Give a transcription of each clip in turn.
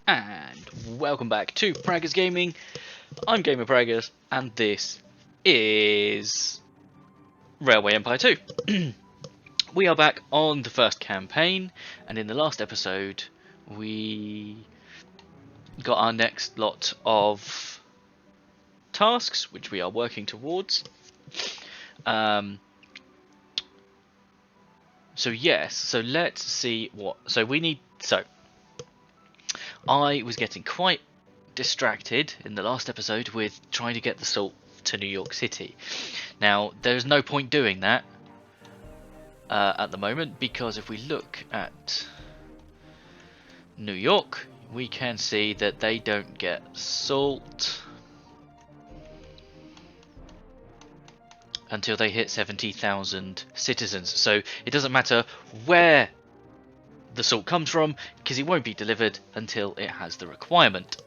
And welcome back to Praggers Gaming. I'm Gamer Praggers, and this is Railway Empire 2. We are back on the first campaign, and in the last episode we got our next lot of tasks, which we are working towards. So let's see what. I was getting quite distracted in the last episode with trying to get the salt to New York City. Now, there's no point doing that at the moment, because if we look at New York, we can see that they don't get salt until they hit 70,000 citizens. So it doesn't matter where the salt comes from, because it won't be delivered until it has the requirement.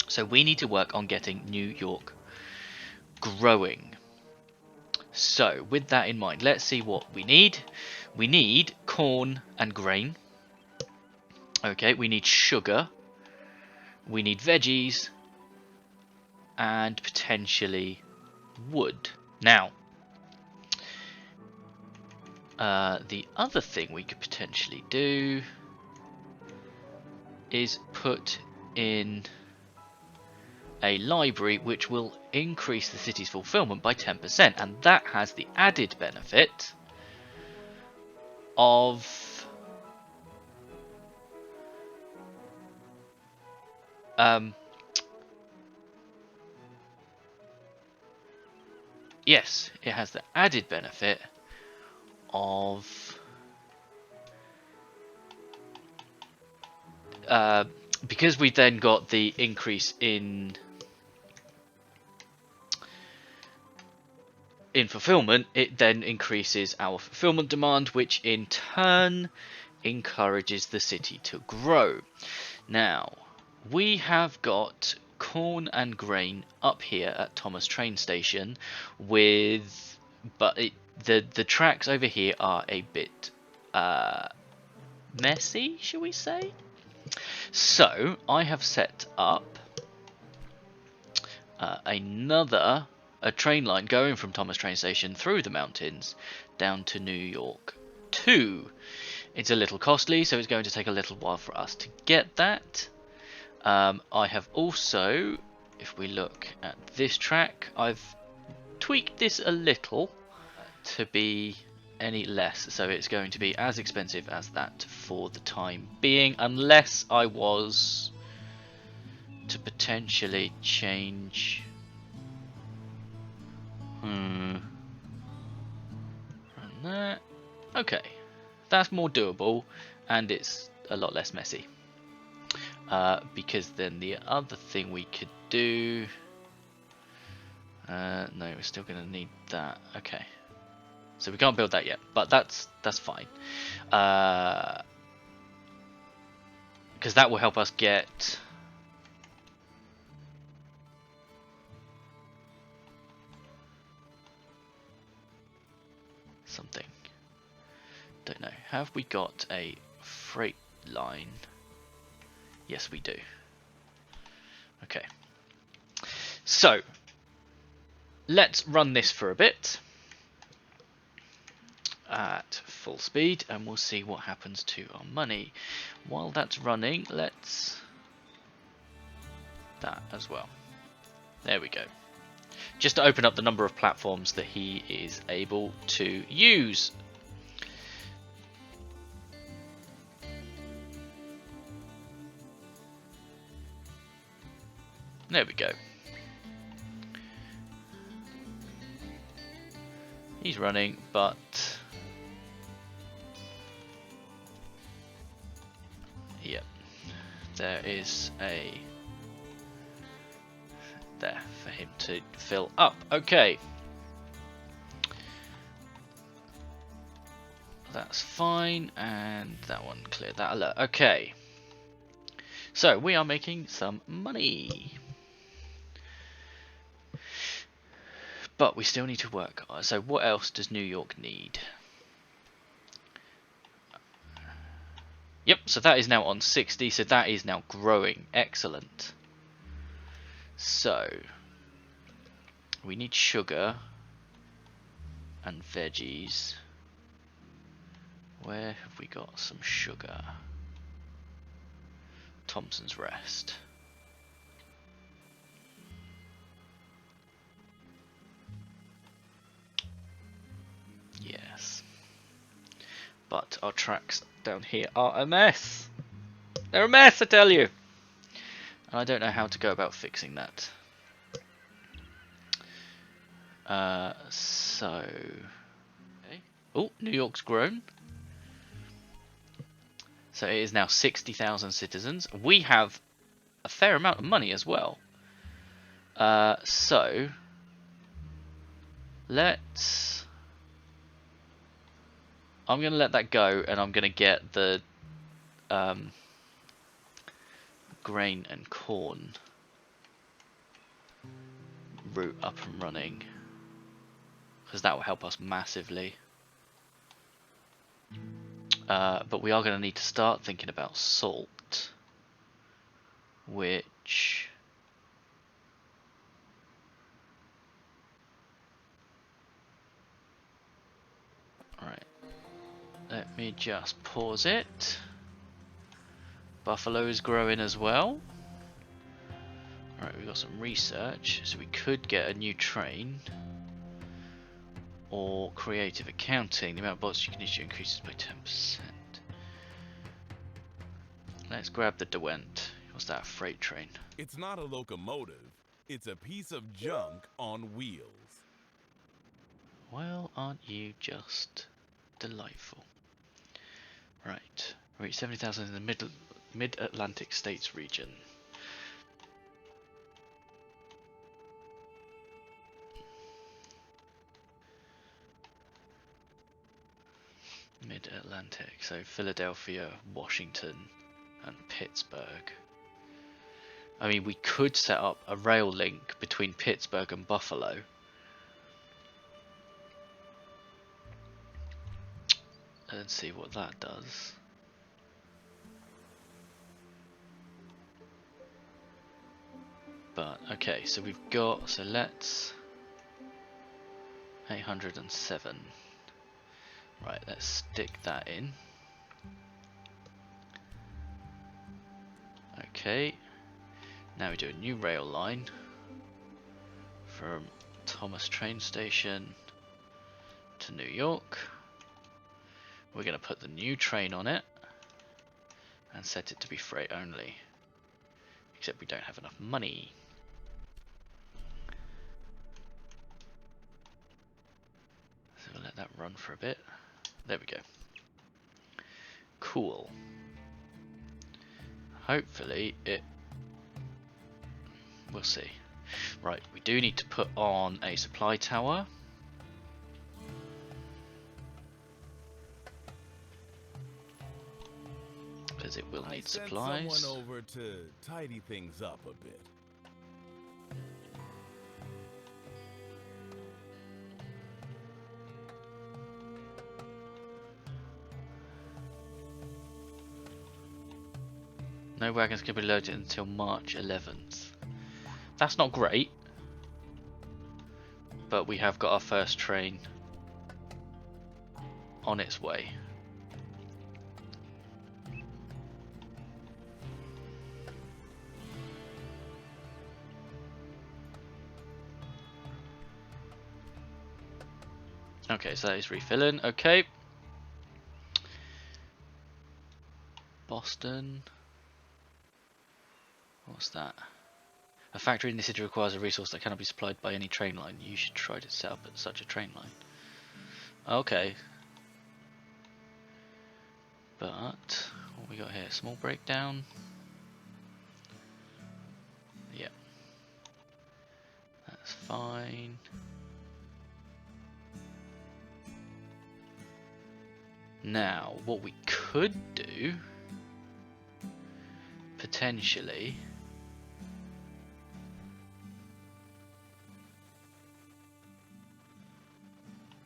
So we need to work on getting New York growing. So with that in mind, let's see what we need. We need corn and grain. Okay, we need sugar. We need veggies. And potentially wood. Now, the other thing we could potentially do is put in a library which will increase the city's fulfillment by 10%, and that has the added benefit of yes, it has the added benefit of because we then got the increase in fulfillment, it then increases our fulfillment demand, which in turn encourages the city to grow. Now, we have got corn and grain up here at Thomas train station, the tracks over here are a bit messy, shall we say? So I have set up a train line going from Thomas train station through the mountains down to New York 2. It's a little costly, so it's going to take a little while for us to get that. I have also, if we look at this track, I've tweaked this a little to be any less, so it's going to be as expensive as that for the time being, unless I was to potentially change run that. Okay, that's more doable, and it's a lot less messy, because then the other thing we could do, no, we're still going to need that. Okay, so we can't build that yet, but that's fine, because that will help us get something. Don't know. Have we got a freight line? Yes, we do. Okay. So, let's run this for a bit at full speed, and we'll see what happens to our money. While that's running, let's that as well. There we go. Just to open up the number of platforms that he is able to use. There we go. He's running, but yep, there is a there for him to fill up. Okay, that's fine, and that one cleared that alert. Okay, so we are making some money, but we still need to work. So what else does New York need? Yep, so that is now on 60, so that is now growing. Excellent. So, we need sugar and veggies. Where have we got some sugar? Thompson's Rest. Yes. But our tracks down here are a mess. They're a mess, I tell you. And I don't know how to go about fixing that. Okay. Oh, New York's grown. So it is now 60,000 citizens. We have a fair amount of money as well. So let's. I'm going to let that go, and I'm going to get the grain and corn route up and running, because that will help us massively. But we are going to need to start thinking about salt, which right. Let me just pause it. Buffalo is growing as well. Alright, we've got some research, so we could get a new train. Or creative accounting, the amount of bots you can issue increases by 10%. Let's grab the Derwent. What's that, a freight train? It's not a locomotive, it's a piece of junk on wheels. Well, aren't you just delightful? Right, reach 70,000 in the mid-Atlantic states region. Mid-Atlantic, so Philadelphia, Washington, and Pittsburgh. I mean, we could set up a rail link between Pittsburgh and Buffalo. Let's see what that does. But, okay, so we've got, so let's 807. Right, let's stick that in. Okay, now we do a new rail line from Thomas train station to New York. We're going to put the new train on it and set it to be freight only. Except we don't have enough money. So we'll let that run for a bit. There we go. Cool. Hopefully it... We'll see. Right, we do need to put on a supply tower. Because it will need supplies. Sent someone over to tidy things up a bit. No wagons can be loaded until March 11th. That's not great, but we have got our first train on its way. Okay, so that is refilling. Okay. Boston. What's that? A factory in the city requires a resource that cannot be supplied by any train line. You should try to set up such a train line. Okay. But, what we got here? Small breakdown. Yeah. That's fine. Now, what we could do, potentially,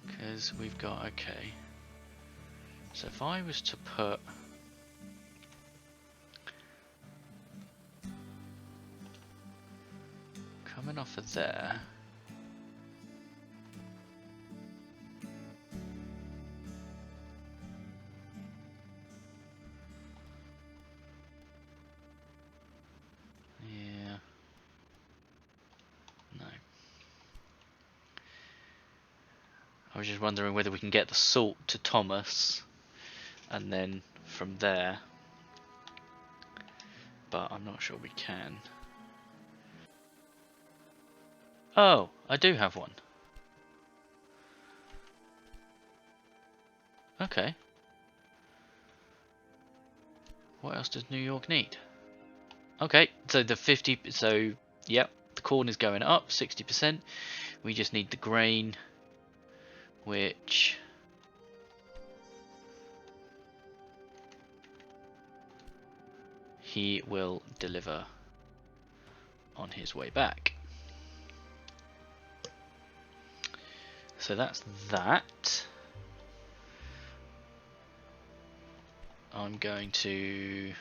because we've got, okay, so if I was to put for there. Yeah. No. I was just wondering whether we can get the salt to Thomas and then from there, but I'm not sure we can. Oh, I do have one. Okay. What else does New York need? Okay, so the 50, so yep, the corn is going up 60%. We just need the grain, which he will deliver on his way back. So that's that. I'm going to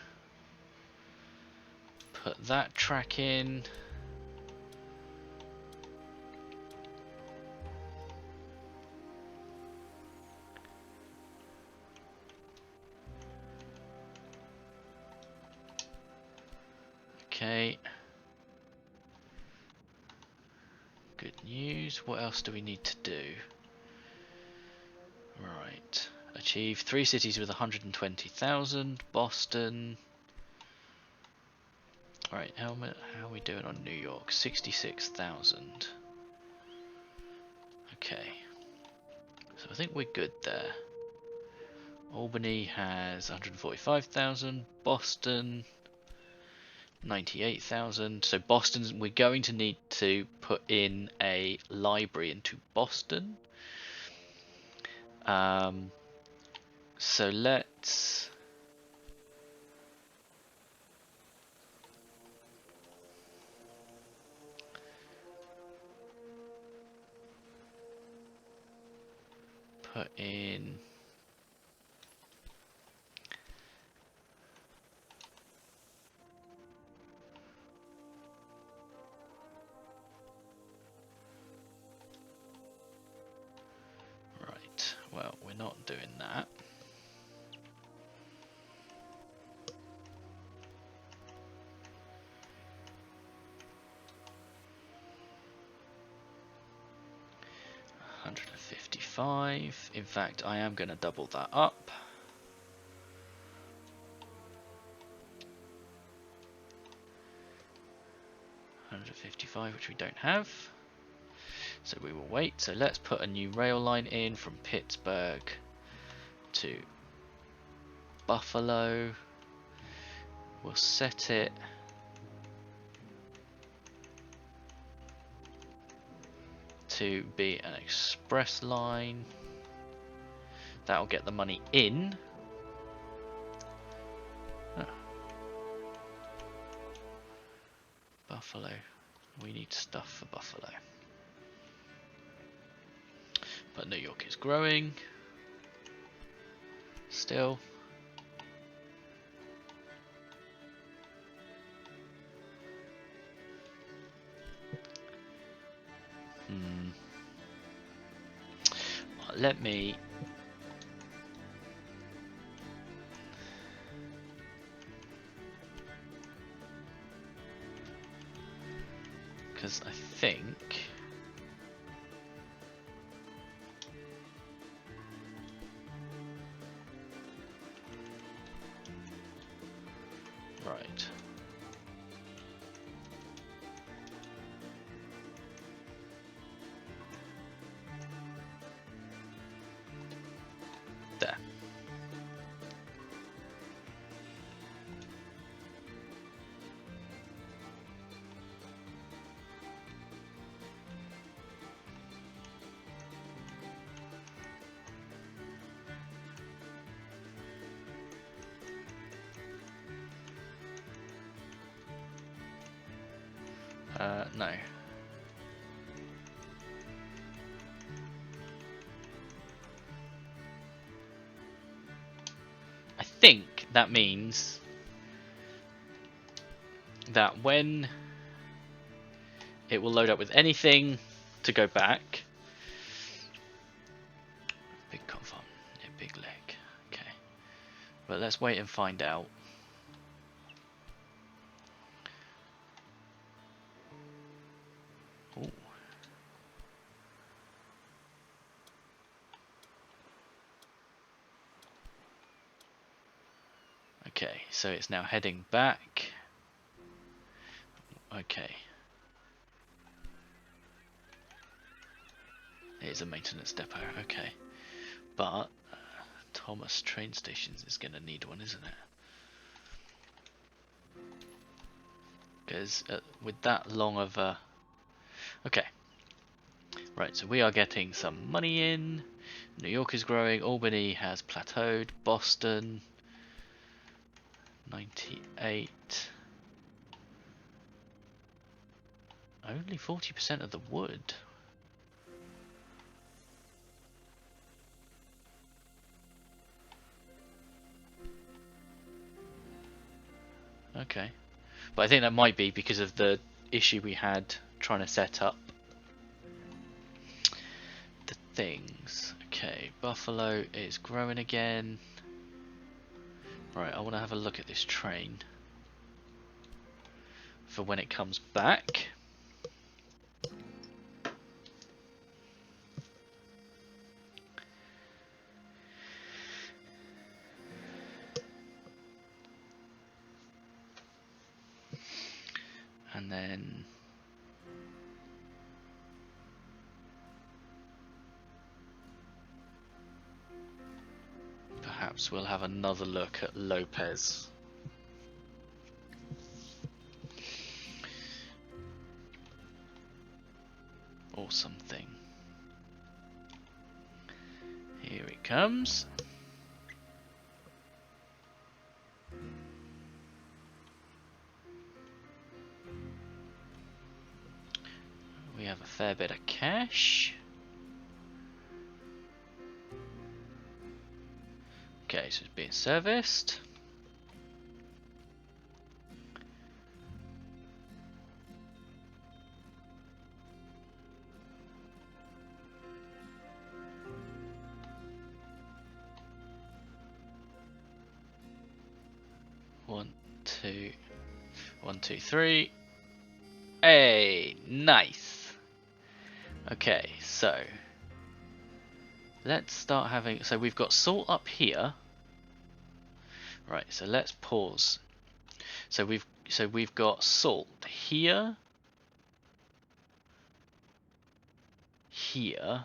put that track in. Okay. Good news. What else do we need to do? Right. Achieve 3 cities with 120,000. Boston. Alright, how are we doing on New York? 66,000. Okay. So I think we're good there. Albany has 145,000. Boston 98,000. So Boston, we're going to need to put in a library into Boston. So let's put in right. Well, we're not doing that. $155. In fact, I am going to double that up. $155, which we don't have. So we will wait. So let's put a new rail line in from Pittsburgh to Buffalo. We'll set it to be an express line. That'll get the money in. Oh. Buffalo. We need stuff for Buffalo. But New York is growing. Still. Let me because I think right. There. No. I think that means that when it will load up with anything to go back. Big confirm, yeah, big leg. Okay, but let's wait and find out. Ooh. Okay, so it's now heading back. Okay. It is a maintenance depot, okay. But Thomas train stations is going to need one, isn't it? Because with that long of a... Okay. Right, so we are getting some money in. New York is growing. Albany has plateaued. Boston... 98. Only 40% of the wood. Okay. But I think that might be because of the issue we had trying to set up the things. Okay, Buffalo is growing again. Right, I want to have a look at this train for when it comes back. And then perhaps we'll have another look at Lopez. Or something. Here it comes. We have a fair bit of cash. Okay, so it's being serviced. One, two, three. Hey, nice. Okay, so let's start having. So we've got salt up here. Right. So let's pause. So we've got salt here, here.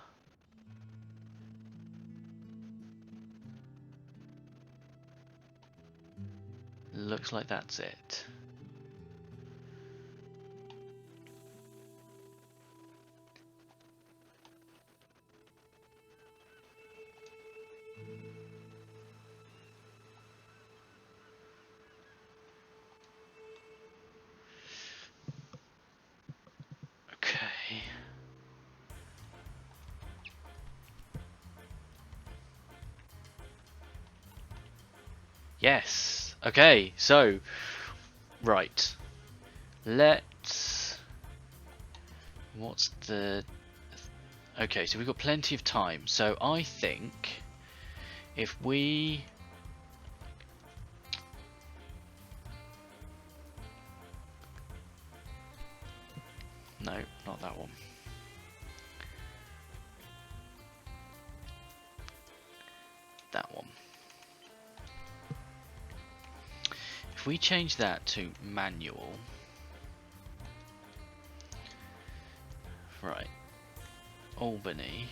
Looks like that's it. Okay. Yes. Okay, so right. Let's what's the okay, so we've got plenty of time. So I think if we no, not that one. That one. If we change that to manual, right, Albany,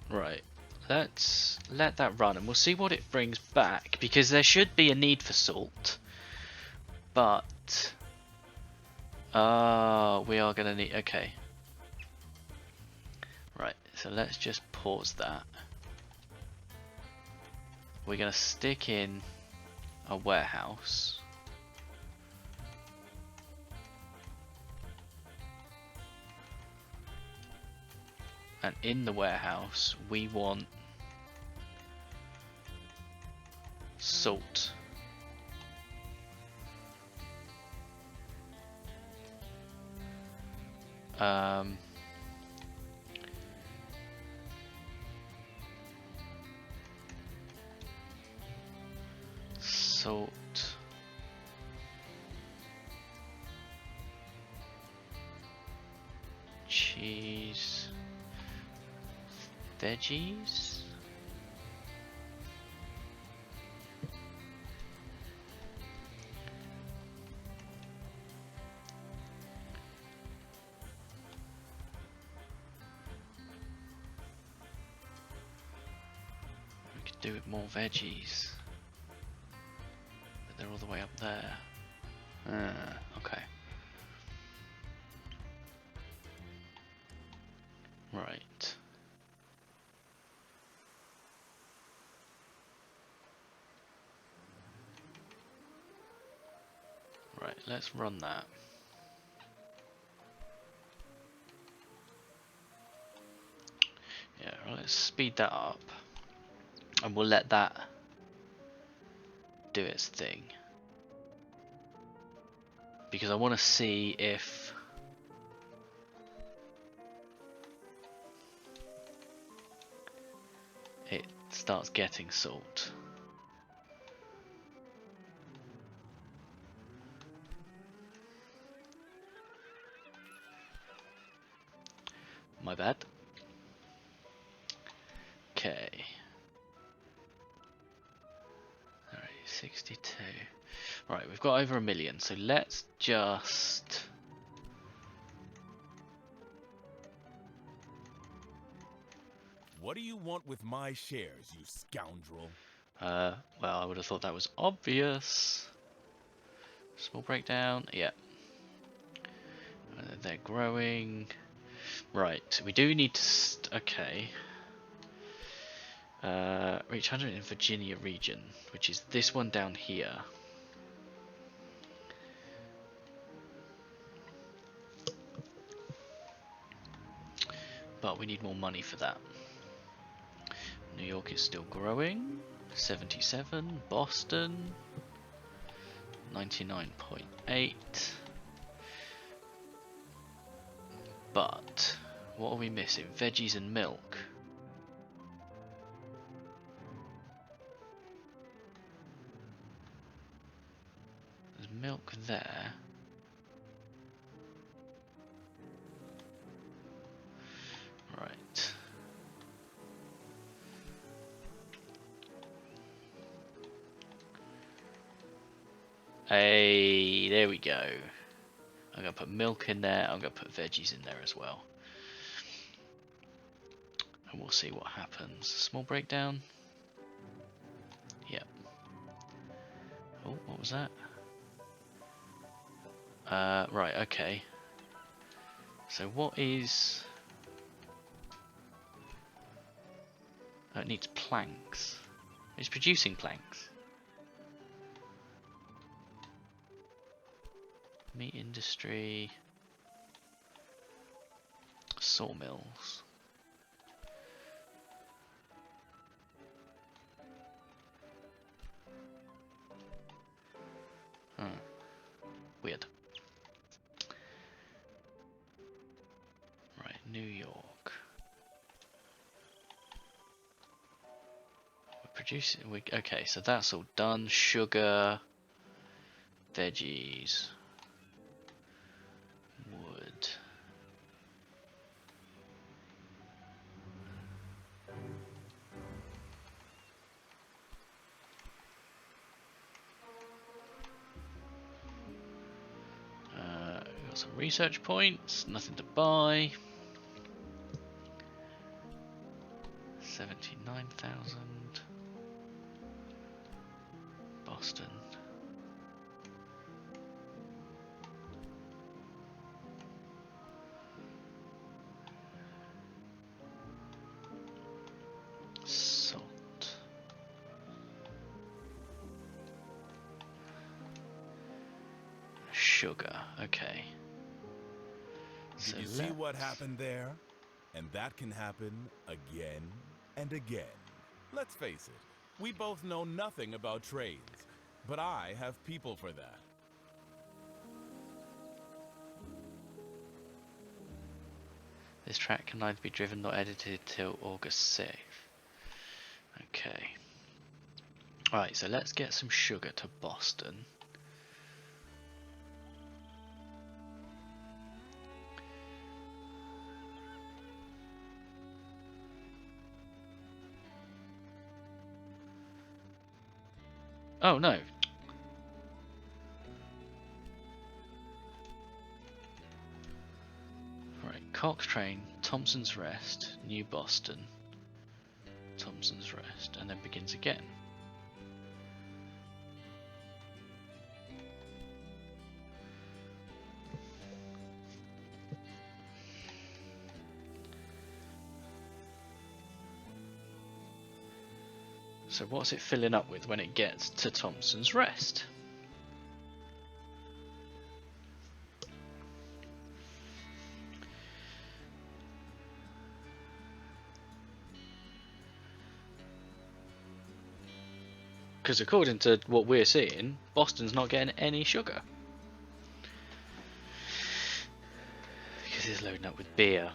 right, let's let that run and we'll see what it brings back, because there should be a need for salt, but we are gonna need, okay, right, so so let's just pause that. We're going to stick in a warehouse. And in the warehouse, we want salt. Salt. Cheese. Veggies. We could do with more veggies. But they're all the way up there. Okay. Right. Right, let's run that. Yeah, well, let's speed that up. And we'll let that do its thing. Because I want to see if it starts getting salt. My bad. Okay. Alright, 62. Right, we've got over 1 million, so let's just... What do you want with my shares, you scoundrel? well, I would have thought that was obvious. Small breakdown, yeah. They're growing. Right, we do need to... okay. Reach 100 in Virginia region, which is this one down here. But we need more money for that. New York is still growing. 77. Boston. 99.8. But what are we missing? Veggies and milk. There's milk there. Right. Hey, there we go. I'm going to put milk in there. I'm going to put veggies in there as well. And we'll see what happens. Small breakdown. Yep. Oh, what was that? Right, okay. So what is... oh, it needs planks. It's producing planks. Meat industry. Sawmills. Weird. Right, New York. We're producing. Okay, so that's all done. Sugar, veggies, wood. We've got some research points. Nothing to buy. 79,000. Boston. sugar. Okay. So Did you see what happened there? And that can happen again and again. Let's face it, we both know nothing about trades, but I have people for that. This track can neither be driven nor edited till August 6th. Okay. Alright, so let's get some sugar to Boston. Oh no. Right, Cochrane, Thompson's Rest, New Boston, Thompson's Rest, and then begins again. So what's it filling up with when it gets to Thompson's Rest? Because according to what we're seeing, Boston's not getting any sugar. Because it's loading up with beer.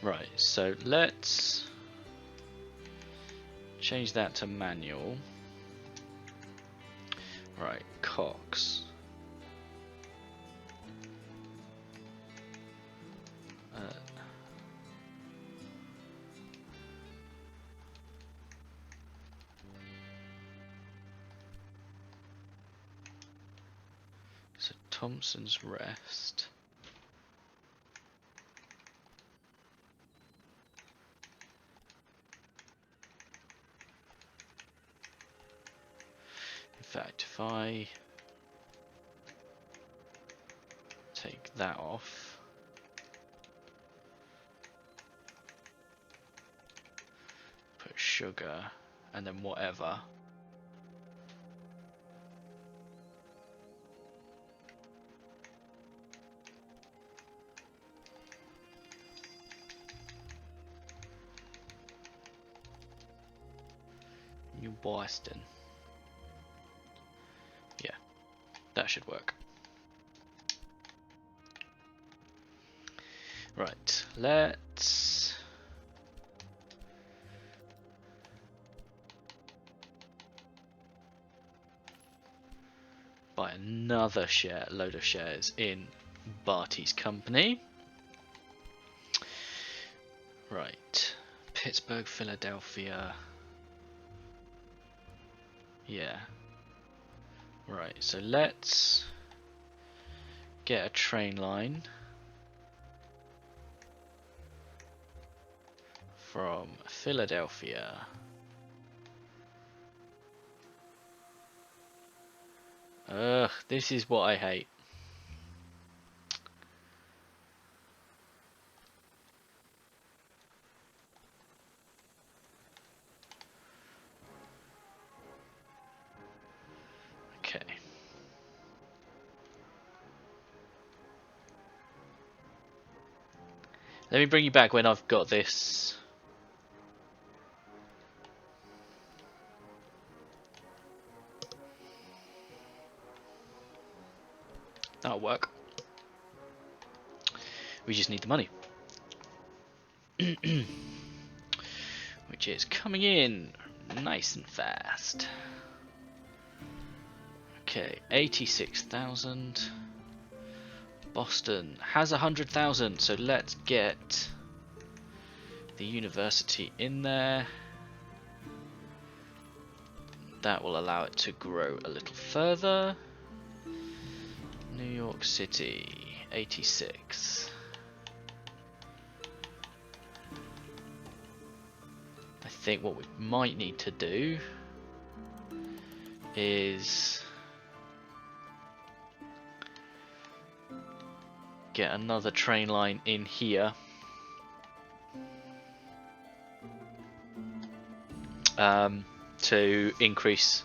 Right, so let's change that to manual. Right, Cox. So Thompson's Rest. In fact, if I take that off, put sugar, and then whatever. New Boston. Yeah, that should work. Right, let's buy another load of shares in Barty's company. Right, Pittsburgh, Philadelphia. Yeah. Right, so let's get a train line from Philadelphia Ugh, this is what I hate. Okay. Let me bring you back when I've got this. That'll work. We just need the money. Which is coming in nice and fast. Okay, 86,000. Boston has 100,000, so let's get the university in there. That will allow it to grow a little further. New York City, 86. I think what we might need to do is get another train line in here. to increase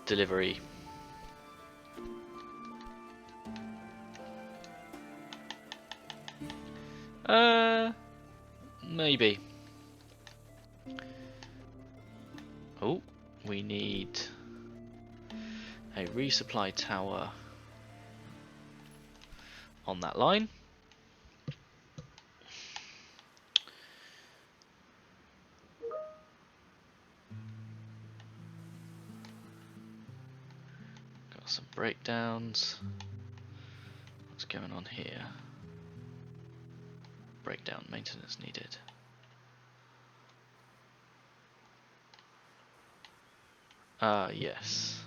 delivery. Maybe. Oh, we need a resupply tower on that line. Got some breakdowns. What's going on here? Breakdown maintenance needed. Yes.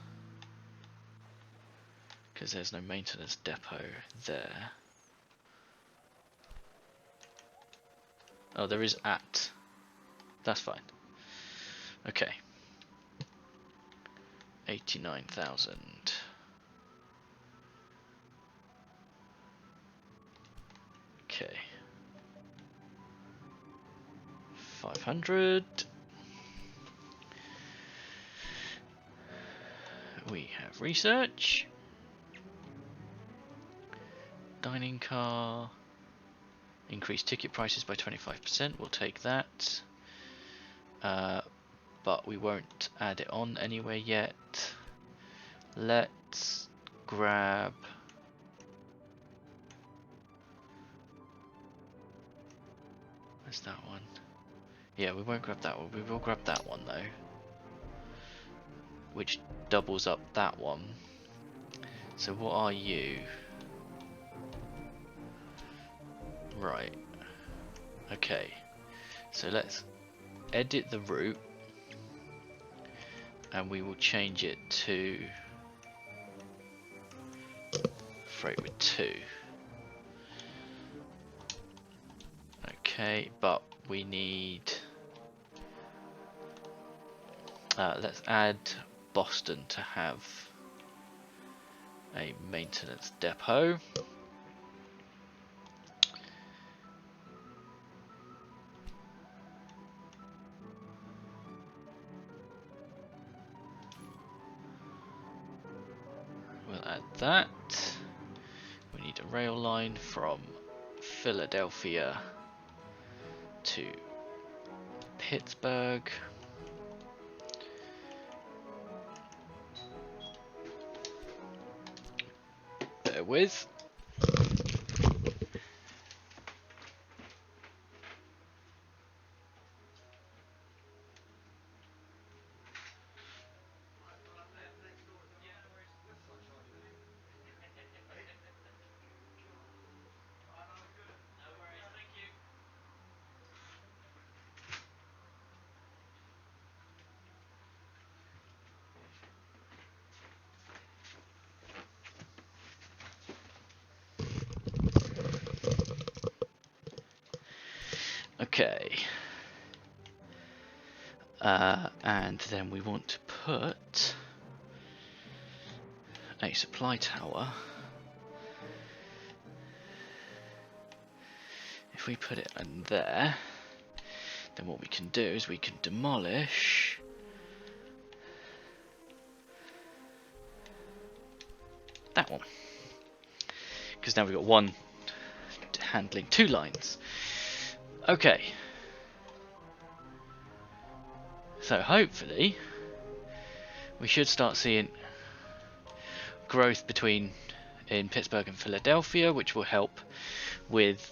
Because there's no maintenance depot there. Oh, there is at. That's fine. Okay. 89,000. Okay. 500. We have research. Dining car. Increase ticket prices by 25%. We'll take that. But we won't add it on anywhere yet. Let's grab. Where's that one? Yeah, we won't grab that one. We will grab that one though, which doubles up that one. So what are you? Right. Okay. So let's edit the route and we will change it to freight with 2. Okay, but we need let's add Boston to have a maintenance depot. We'll add that. We need a rail line from Philadelphia to Pittsburgh. Bear with. Okay. And then we want to put a supply tower. If we put it in there, then what we can do is we can demolish that one. Because now we've got one handling 2 lines. Okay. So hopefully we should start seeing growth in Pittsburgh and Philadelphia, which will help with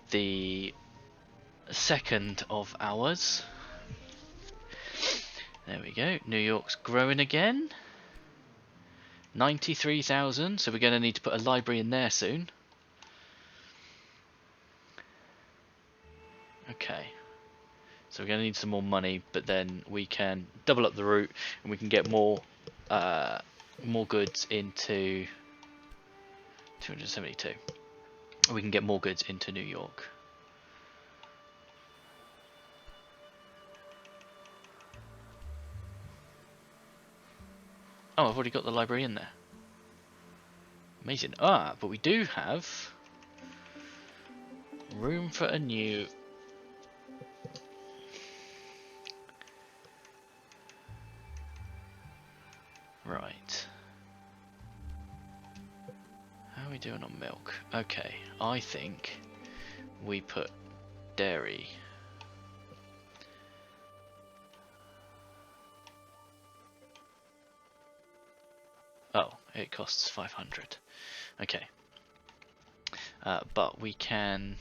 the second of ours. There we go. New York's growing again. 93,000, so we're going to need to put a library in there soon. Okay. So we're going to need some more money, but then we can double up the route and we can get more goods into 272. We can get more goods into New York. Oh, I've already got the library in there. Amazing. But we do have room for a new Right. How are we doing on milk? Okay, I think we put dairy. Oh, it costs 500. Okay. But we can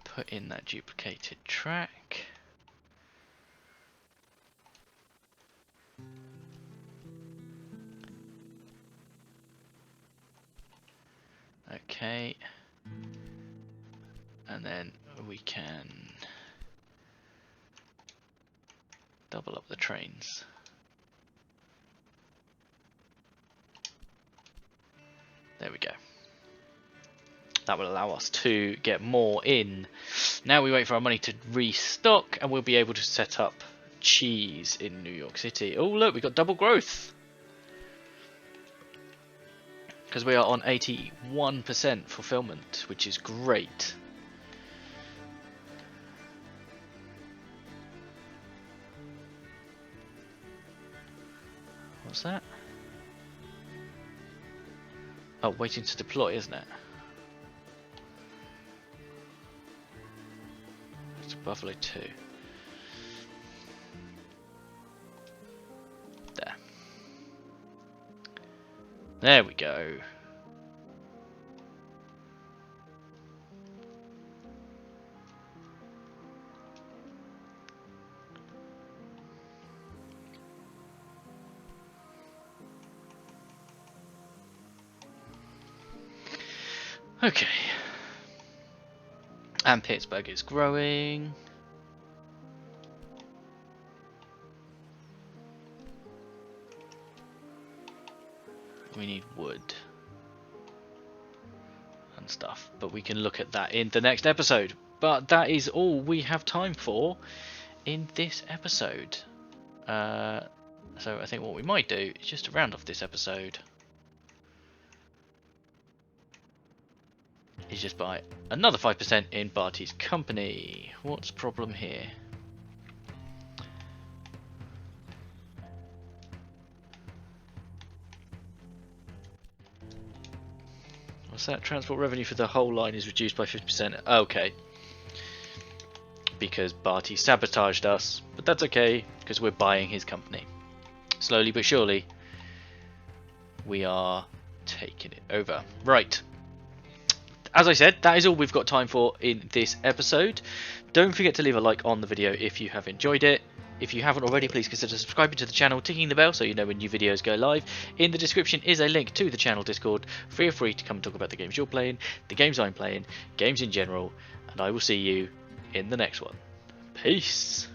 put in that duplicated track. Okay. And then we can double up the trains. There we go. That will allow us to get more in. Now we wait for our money to restock and we'll be able to set up cheese in New York City. Oh look, we got double growth. Because we are on 81% fulfillment, which is great. What's that? Oh, waiting to deploy, isn't it? It's Buffalo 2. There. There we go. Okay. And Pittsburgh is growing. We need wood and stuff, but we can look at that in the next episode. But that is all we have time for in this episode. So I think what we might do is just to round off this episode is just buy another 5% in Barty's company. What's the problem here? What's that? Transport revenue for the whole line is reduced by 50%. Okay. Because Barty sabotaged us. But that's okay, because we're buying his company. Slowly but surely, we are taking it over. Right. As I said, that is all we've got time for in this episode. Don't forget to leave a like on the video if you have enjoyed it. If you haven't already, please consider subscribing to the channel, ticking the bell so you know when new videos go live. In the description is a link to the channel Discord. Feel free to come and talk about the games you're playing, the games I'm playing, games in general, and I will see you in the next one. Peace!